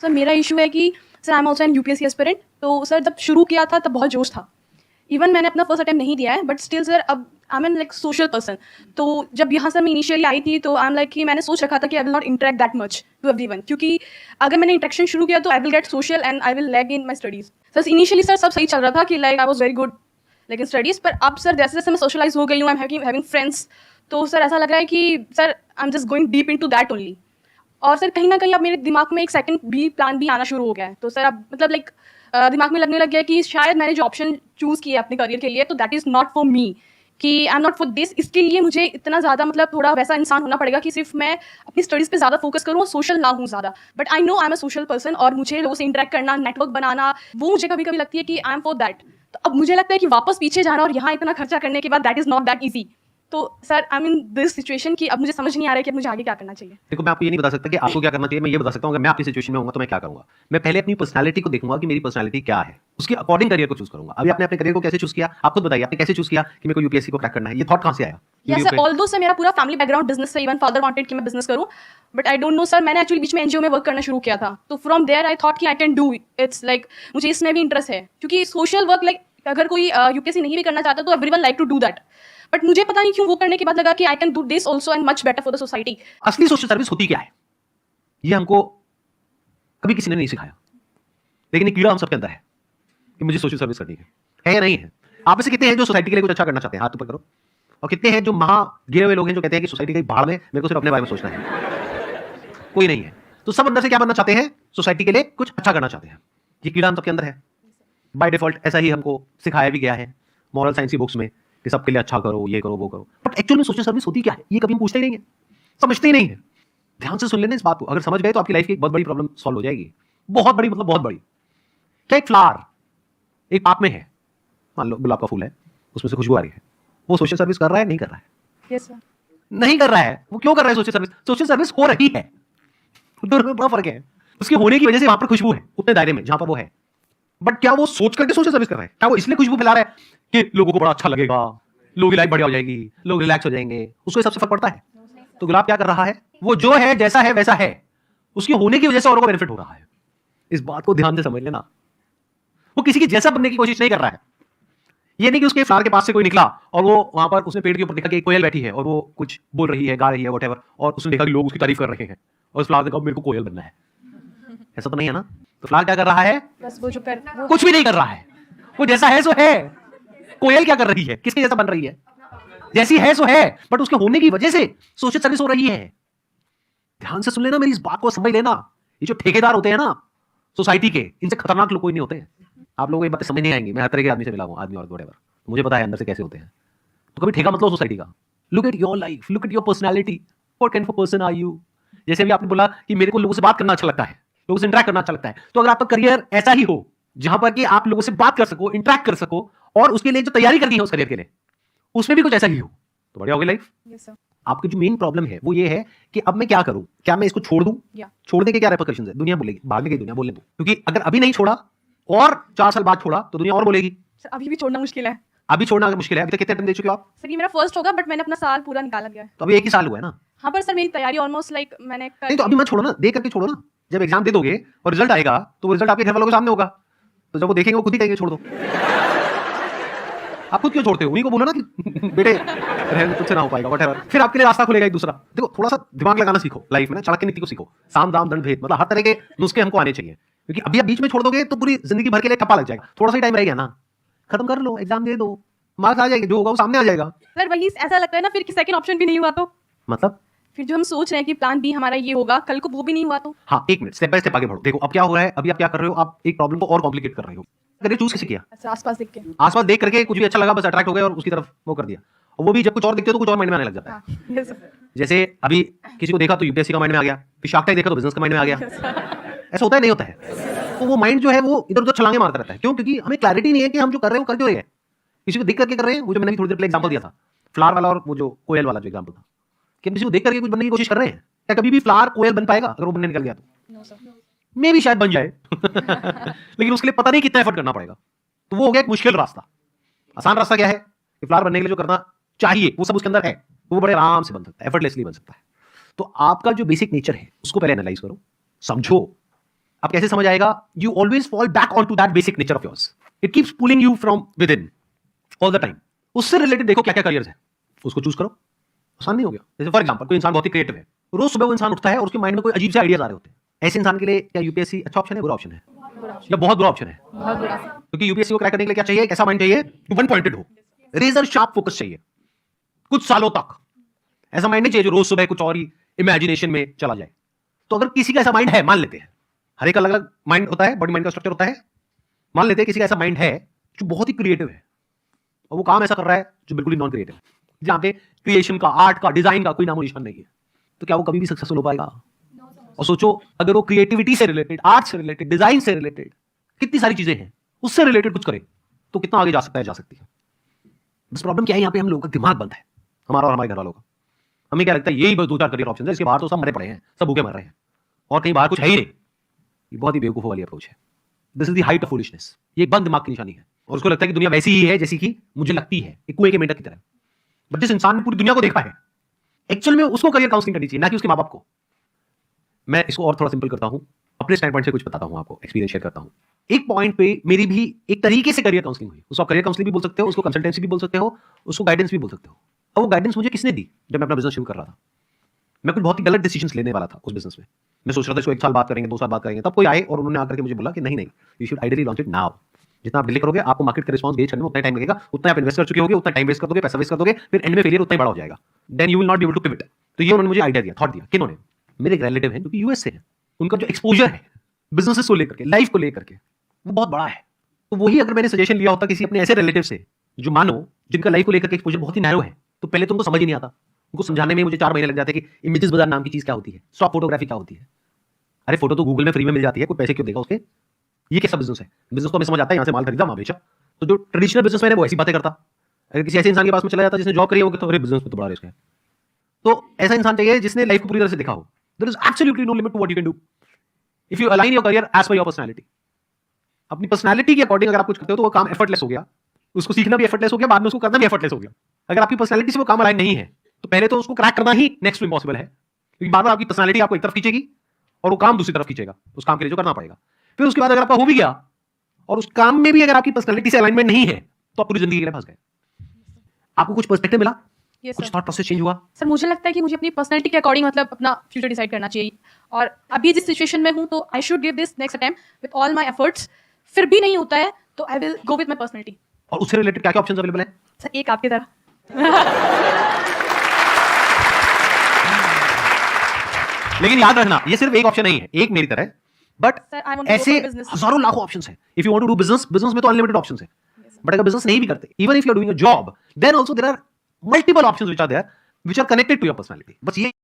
Sir मेरा issue है कि sir I am also an UPSC aspirant. तो सर जब शुरू किया था तब बहुत जोश था। इवन मैंने अपना फर्स्ट अटेम्प्ट नहीं दिया है, बट स्टिल सर अब I am an like social person. तो जब यहाँ सर मैं इनिशियली आई थी तो आई एम लाइक कि मैंने सोच रखा था कि I will not interact that much to everyone, क्योंकि अगर मैंने इंटरेक्शन शुरू किया तो I will get social and I will lag in my studies. Sir initially sir सब सही चल रहा था कि like I was very good लेकिन स्टडीज़, पर अब सर जैसे जैसे मैं सोशलाइज हो गई हूँ, आई एम हैविंग फ्रेंड्स, तो सर ऐसा लग रहा है कि sir I am just going deep in to that only. और सर कहीं ना कहीं अब मेरे दिमाग में एक सेकंड भी प्लान भी आना शुरू हो गया है। तो सर अब मतलब लाइक दिमाग में लगने लग गया कि शायद मैंने जो ऑप्शन चूज़ किया अपने करियर के लिए तो that is not for me, कि I am not for this. इसके लिए मुझे इतना ज़्यादा मतलब थोड़ा वैसा इंसान होना पड़ेगा कि सिर्फ मैं अपनी स्टडीज़ पे ज़्यादा फोकस करूँ और सोशल ना हूँ ज़्यादा। But I know I am a social person और मुझे लोगों से इंटरेक्ट करना, नेटवर्क बनाना, वो मुझे कभी कभी लगती है कि आई एम फॉर दैट। तो अब मुझे लगता है कि वापस पीछे जाना और यहाँ इतना खर्चा करने के बाद that is not that easy. तो sir I mean this situation की अब मुझे समझ नहीं आ रहा है कि अब मुझे आगे क्या करना चाहिए। देखो, मैं आपको ये नहीं बता सकता कि आपको क्या करना चाहिए। मैं ये बता सकता हूँ, अगर मैं आपकी सिचुएशन में होऊंगा तो मैं क्या करूंगा। मैं पहले अपनी पर्सनालिटी को देखूंगा कि मेरी पर्सनालिटी क्या है, उसके अकॉर्डिंग करियर को चूज करूंगा। अभी आपने अपने करियर को कैसे चूज किया, आप खुद बताइए, आपने कैसे चूज किया कि मेरे को यूपीएससी को क्रैक करना है? ये थॉट कहां से आया? यस सर, ऑल्दो सर मेरा पूरा फैमिली बैकग्राउंड बिजनेस से, इवन फादर वांटेड कि मैं बिजनेस करूं, but I don't know sir, मैंने एक्चुअली बीच में एनजीओ में वर्क करना शुरू किया था। तो फ्रॉम देयर आई थॉट कि I can do it's like मुझे इसमें भी इंटरेस्ट है, क्योंकि सोशल वर्क लाइक अगर कोई यूपीएससी नहीं भी करना चाहता तो everyone like to do that. But मुझे पता नहीं क्यों वो करने के बाद लगा कि I can do this also and much better for the society. असली सोशल सर्विस होती क्या है, ये हमको कभी किसी ने नहीं सिखाया, लेकिन एक कीड़ा हम सबके अंदर है कि मुझे सोशल सर्विस करनी है या नहीं है? आप में से कितने हैं जो सोसाइटी के लिए कुछ अच्छा करना चाहते हैं? हाथ ऊपर करो। और कितने हैं जो महा गिरे हुए लोग हैं जो कहते हैं कि सोसाइटी की भाड़ में, मेरे को सिर्फ अपने बारे में सोचना है? कोई नहीं है। तो सब अंदर से क्या बनना चाहते हैं? सोसाइटी के लिए कुछ अच्छा करना चाहते हैं। ये कीड़ा हम सबके अंदर है बाय डिफॉल्ट। ऐसा ही हमको सिखाया भी गया है मॉरल साइंस की बुक्स में कि सबके लिए अच्छा करो, ये करो, वो करो। बट एक्चुअली में सोशल सर्विस होती क्या है, ये कभी हम पूछते ही नहीं है, समझते ही नहीं है। ध्यान से सुन लेना इस बात को, अगर समझ गए तो आपकी लाइफ की एक बहुत बड़ी प्रॉब्लम सॉल्व हो जाएगी। बहुत बड़ी, मतलब बहुत बड़ी। क्या एक फ्लावर एक पाप में है, मान लो गुलाब का फूल है, उसमें से खुशबू आ रही है, वो सोशल सर्विस कर रहा है? नहीं कर रहा है? Yes sir. नहीं कर रहा है। वो क्यों कर रहा है सोशल सर्विस? सोशल सर्विस हो रही है। दोनों में बड़ा फर्क है। उसके होने की वजह से वहां पर खुशबू है उतने दायरे में जहां पर वो है। बट क्या वो सोच करके सोशल सर्विस कर रहा है? क्या वो इसलिए खुशबू फैला रहा है कि लोगों को बड़ा अच्छा लगेगा, लोगों की लाइफ बढ़िया हो जाएगी, लोग रिलैक्स हो जाएंगे? उसको सबसे फर्क पड़ता है? तो गुलाब क्या कर रहा है? वो जो है, जैसा है वैसा है, उसके होने की वजह से औरों को बेनिफिट हो रहा है। इस बात को ध्यान से समझ लेना। वो किसी की जैसा बनने की कोशिश नहीं कर रहा है। ये नहीं कि उसके फ्लावर के पास से कोई निकला और वो वहां पर उसने पेड़ के ऊपर देखा कि एक कोयल बैठी है और वो कुछ बोल रही है, गा रही है, व्हाटएवर, और उसने देखा कि लोग उसकी तारीफ कर रहे हैं और उस फ्लावर ने कहा मेरे को कोयल बनना है। ऐसा तो नहीं है ना? तो फ्लावर क्या कर रहा है? बस वो जो कर वो कुछ भी नहीं कर रहा है। वो जैसा है सो है। कोयल क्या कर रही है? किसके जैसा बन रही है? जैसी है सो है, बट उसके होने की वजह से सोशल सर्विस हो रही है। ध्यान से सुन लेना, मेरी इस बात को समझ लेना। ये जो ठेकेदार होते हैं ना सोसाइटी के, इनसे खतरनाक लोग कोई नहीं होते। आप लोगों को ये बातें समझ नहीं आएंगी। मैं हर तरह के आदमी से मिला हूं, आदमी और व्हाटएवर, मुझे पता है अंदर से कैसे होते हैं। तो कभी ठेका मत लो सोसाइटी का। Look at your life, look at your personality, what kind of person are you. जैसे अभी आपने बोला कि मेरे को लोगों से बात करना अच्छा लगता है, लोगों से इंटरेक्ट करना अच्छा लगता है, तो अगर आपका करियर ऐसा ही हो जहां पर कि आप लोगों से बात कर सको, इंटरेक्ट कर सको, और उसके लिए जो तैयारी करनी है उस करियर के लिए उसमें भी कुछ ऐसा ही हो, तो बढ़िया होगी लाइफ। Yes sir. आपकी जो मेन प्रॉब्लम है वो ये है कि अब मैं क्या करूं? क्या मैं इसको छोड़ दूं? छोड़ने के क्या रेपरकशंस है? दुनिया बोलेगी, भागने की दुनिया बोलने दो, क्योंकि अगर अभी नहीं छोड़ा और 4 साल बाद छोड़ा तो दुनिया और बोलेगी। सर अभी भी छोड़ना मुश्किल है। अभी छोड़ना मुश्किल है। अभी तक कितने अटेम्प्ट दे चुके हो आप? सर ये मेरा फर्स्ट होगा, बट मैंने अपना साल पूरा निकाला गया है। तो अभी 1 ही साल हुआ है ना? हाँ, पर सर मेरी तैयारी ऑलमोस्ट लाइक मैंने नहीं तो अभी मत छोड़ो ना, दे करके छोड़ो ना। जब एग्जाम दे दोगे और रिजल्ट आएगा तो वो रिजल्ट आपके घर वालों के सामने होगा, तो जब वो देखेंगे वो खुद ही कहेंगे छोड़ दो। आप खुद क्यों छोड़ते हो? उन्हीं को बोलो ना कि बेटे रहने तुझसे ना हो पाएगा, व्हाटएवर। फिर आपके लिए रास्ता खुलेगा एक दूसरा। देखो, थोड़ा सा दिमाग लगाना सीखो लाइफ में ना, चाणक्य नीति को सीखो। साम दाम दंड भेद, मतलब हर तरह के नुस्खे हमको आने चाहिए, क्योंकि अभी आप बीच में छोड़ दोगे तो पूरी जिंदगी भर के लिए ठप्पा लग जाएगा। थोड़ा सा ही टाइम रह गया ना, खत्म कर लो, एग्जाम दे दो, मार्क्स आ जाएंगे, जो होगा वो सामने आ जाएगा। सर वही ऐसा लगता है ना फिर कि सेकंड ऑप्शन भी नहीं हुआ तो मतलब फिर जो हम सोच रहे हैं कि प्लान बी हमारा ये होगा, कल को वो भी नहीं हुआ तो। हाँ, 1 मिनट, स्टेप बाय स्टेप आगे बढ़ो। देखो अब क्या हो रहा है, अभी आप क्या कर रहे हो, आप एक प्रॉब्लम को और कॉम्प्लिकेट कर रहे हो। करिए चूज कैसे किया? अच्छा, आसपास देख के। आसपास देख करके कुछ भी अच्छा लगा, बस अट्रैक्ट हो गए और उसकी तरफ वो कर दिया। और वो भी जब कुछ और देखते हो तो कुछ और माइंड में आने लग जाता है। हाँ, यस सर। जैसे अभी किसी को देखा तो यूपीएससी का माइंड में आ गया, फिर शार्क टैंक देखा तो बिजनेस का माइंड में आ गया। ऐसा होता है नहीं होता है? तो वो माइंड जो है वो इधर उधर छलांगे मारता रहता है। क्यों? क्योंकि हमें क्लैरिटी नहीं है कि हम जो कर रहे हैं वो कर क्यों रहे हैं। किसी को देख करके कर रहे हैं, वो जो मैंने थोड़ी देर पहले एग्जांपल दिया था फ्लावर वाला और वो जो कोयल वाला जो एग्जांपल था, कि हम किसी को देख करके कुछ बनने की कोशिश कर रहे हैं। क्या कभी भी फ्लावर कोयल बन पाएगा? अगर वो बनने निकल गया तो नो सर। मे भी शायद बन जाए लेकिन उसके लिए पता नहीं कितना एफर्ट करना पड़ेगा। तो वो हो गया एक मुश्किल रास्ता। आसान रास्ता क्या है कि फ्लावर बनने के लिए जो करना चाहिए वो सब उसके अंदर है, तो वो बड़े आराम से बन सकता है, एफर्टलेसली बन सकता है। तो आपका जो बेसिक नेचर है उसको पहले एनालाइज करो, समझो, अब कैसे समझ आएगा? You always fall back on to that basic nature of yours, it keeps pulling you from with in all the time. उससे रिलेटेड देखो क्या क्या करियर है, उसको चूज करो। आसान नहीं हो गया? जैसे फॉर एग्जाम्पल कोई इंसान बहुत ही क्रिएटिव है, रोज सुबह वो इंसान उठता है और उसके माइंड में कोई अजीब से आइडियाज आ रहे होते हैं। ऐसे इंसान के लिए क्या यूपीएससी अच्छा ऑप्शन है, बुरा ऑप्शन है, या बहुत बुरा ऑप्शन है? क्योंकि यूपीएससी को क्रैक करने के लिए क्या चाहिए? एक ऐसा माइंड चाहिए जो वन पॉइंटेड हो, रेजर शार्प फोकस चाहिए कुछ सालों तक। ऐसा माइंड नहीं चाहिए जो रोज सुबह कुछ और ही इमेजिनेशन में चला जाए। तो अगर किसी का ऐसा माइंड है, मान लेते हैं, हर एक अलग अलग माइंड होता है, बॉडी माइंड का स्ट्रक्चर होता है, मान लेते हैं किसी का ऐसा माइंड है जो बहुत ही क्रिएटिव है और वो काम ऐसा कर रहा है जो बिल्कुल ही नॉन क्रिएटिव है, जहां पे क्रिएशन का, आर्ट का, डिजाइन का कोई नामो निशान नहीं है, तो क्या वो कभी भी सक्सेसफुल हो पाएगा? और सोचो अगर वो क्रिएटिविटी से रिलेटेड, आर्ट से रिलेटेड, डिजाइन से रिलेटेड, कितनी सारी चीजें हैं, उससे रिलेटेड कुछ करे तो कितना आगे जा सकता है, जा सकती है। बस प्रॉब्लम क्या है, यहाँ पे हम लोगों का दिमाग बंद है, हमारा और हमारे घर वालों का। हमें क्या लगता है यही बस 2-4 करियर ऑप्शन है, इसके बाहर तो सब मरे पड़े हैं, सब भूखे मर रहे हैं और कहीं बाहर कुछ है ही नहीं। ये बहुत ही बेवकूफों वाली अप्रोच है। This is the height of foolishness. ये एक बंद दिमाग की निशानी है और उसको लगता है कि दुनिया वैसी ही है जैसी कि मुझे लगती है, एक कुएं के मेंढक की तरह। बट जिस इंसान ने पूरी दुनिया को देखा है, एक्चुअल में उसको करियर काउंसलिंग करनी चाहिए, ना कि उसके माँ बाप को। मैं इसको और थोड़ा सिंपल करता हूं, अपने स्टैंड पॉइंट से कुछ बताता हूं आपको, एक्सपीरियंस शेयर करता हूं। एक पॉइंट पे मेरी भी एक तरीके से करियर काउंसलिंग हुई। उसको करियर काउंसलिंग भी बोल सकते हो, उसको कंसल्टेंसी भी बोल सकते हो, उसको गाइडेंस भी बोल सकते हो। और वो गाइडेंस मुझे किसने दी? जब मैं अपना बिजनेस शुरू कर रहा था, मैं कुछ बहुत ही गलत डिसीजंस लेने वाला था उस बिजनेस में। मैं सोच रहा था इसको 1 साल बात करेंगे, 2 साल बात करेंगे, तब कोई आए और उन्होंने आकर के मुझे बोला कि नहीं नहीं, you should ideally launch it now. जितना आप डिले करोगे, आपको मार्केट का रिस्पांस गेज करने में उतना टाइम लगेगा, उतना आप इन्वेस्ट कर चुके होगे, उतना टाइम वेस्ट कर दोगे, पैसा वेस्ट कर दोगे, फिर एंड में फेलियर उतना ही बड़ा हो जाएगा। Then you will not be able to pivot. तो ये उन्होंने मुझे आइडिया दिया, थॉट दिया। किन्होंने? मेरे एक रिलेटिव है जो कि यूएस से है। उनका जो एक्सपोजर है बिजनेसेस को लेकर के, लाइफ को लेकर के, वो बहुत बड़ा है। तो वही अगर मैंने सजेशन लिया होता किसी अपने ऐसे रिलेटिव से जो मानो जिनका लाइफ को लेकर के एक्सपोजर बहुत ही नैरो है, तो पहले तो उनको समझ ही नहीं आता। उनको समझाने में मुझे 4 महीने लग जाते कि इमेजेस बाजार नाम की चीज क्या होती है, स्टॉक फोटोग्राफी क्या होती है। अरे फोटो तो गूगल में फ्री में मिल जाती है, कोई पैसे क्यों देगा उसके? ये कैसा बिजनेस है? बिजनेस तो हमें समझ आता है, यहाँ से माल खरीदा, वहां बेचा। तो जो ट्रेडिशनल बिजनेसमैन है वो ऐसी बातें करता। अगर किसी ऐसे इंसान के पास में चला जाता जिसने जॉब करी होगी, तो अरे बिजनेस में तो बड़ा रिस्क है। तो ऐसा इंसान चाहिए जिसने लाइफ को पूरी तरह से देखा हो। There is absolutely no limit to what you can do if you align your career as per your personality. अपनी पर्सनैलिटी के अकॉर्डिंग अगर आप कुछ करते हो तो वो काम एफर्टलेस हो गया, उसको सीखना भी एफर्टलेस हो गया, बाद में उसको करना भी एफर्टलेस हो गया। अगर आपकी पर्सनैलिटी से वो काम अलाइन नहीं है तो पहले तो उसको क्रैक करना ही नेक्स्ट टू इम्पॉसिबल है, क्योंकि बार बार आपकी पर्सनैलिटी आपको एक तरफ खींचेगी और वो काम दूसरी तरफ खींचेगा, उस काम के लिए जो करना पड़ेगा। फिर उसके बाद अगर आपका हो भी गया और उस काम में भी अगर आपकी पर्सनैलिटी से अलाइनमेंट नहीं है तो आप पूरी जिंदगी के लिए फंस गए। आपको कुछ पर्सपेक्टिव मिला, Yes, कुछ sir. थॉट प्रोसेस चेंज हुआ। सर मुझे लगता है कि मुझे अपनी पर्सनैलिटी के अकॉर्डिंग मतलब अपना फ्यूचर डिसाइड करना चाहिए, और अभी जिस सिचुएशन में हूँ तो I should give this next attempt with all my efforts. फिर भी नहीं होता है तो I will go with my personality. और उससे रिलेटेड क्या क्या ऑप्शंस अवेलेबल हैं? सर एक आपकी तरह। लेकिन याद रखना ये सिर्फ एक ऑप्शन नहीं है, एक मेरी तरह, but Sir, I want to go ऐसे for business. हजारों लाखों ऑप्शंस हैं। If you want to do business, business में तो अनलिमिटेड ऑप्शंस हैं। बट अगर बिजनेस नहीं भी करते, even if you are doing a job, then also there are multiple options which are there which are connected to your personality. बस ये